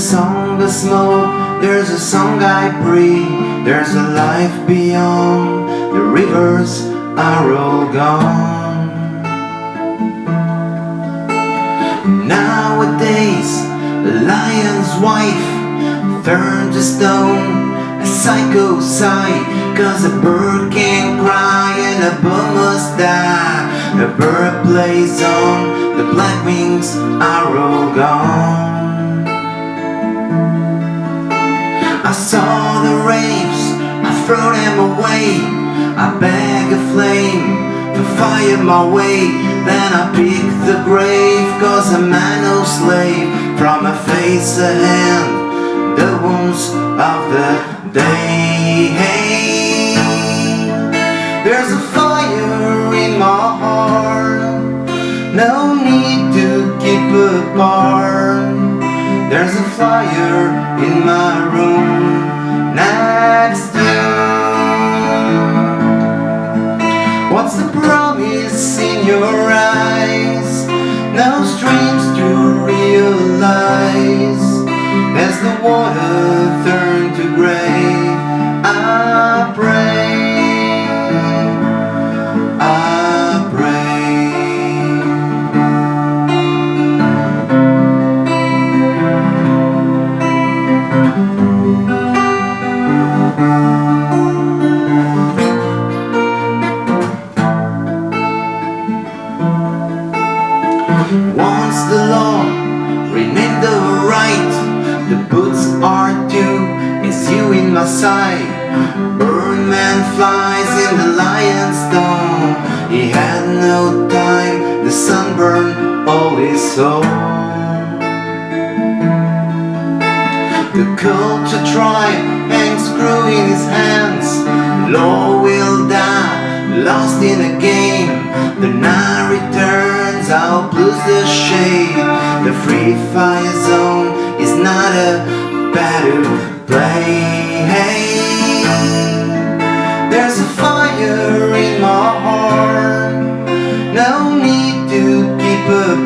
song I smoke, there's a song I breathe, there's a life beyond, the rivers are all gone. Nowadays, a lion's wife turned to stone, a psycho sigh, 'cause a bird can cry and a bird must die. A bird plays on, the black wings are all gone. I saw the raves, I throw them away, I beg a flame to fire my way. Then I pick the grave, 'cause I'm no slave. From a face a hand, the wounds of the day. There's a fire in my heart, no need to keep apart. There's a fire in my room next door. What's the promise in your eyes? No streams to realize. As the water turned to gray, I pray, I pray. Once the law remained the right, the boots are due, it's you in my sight. Birdman flies in the lion's stone, he had no time, the sun burned all his soul. The culture tribe hangs screw in his hands, law will die, lost in a game. The night returns, I'll lose the shade. The free fire zone is not a battle play. There's a fire in my heart, no need to keep up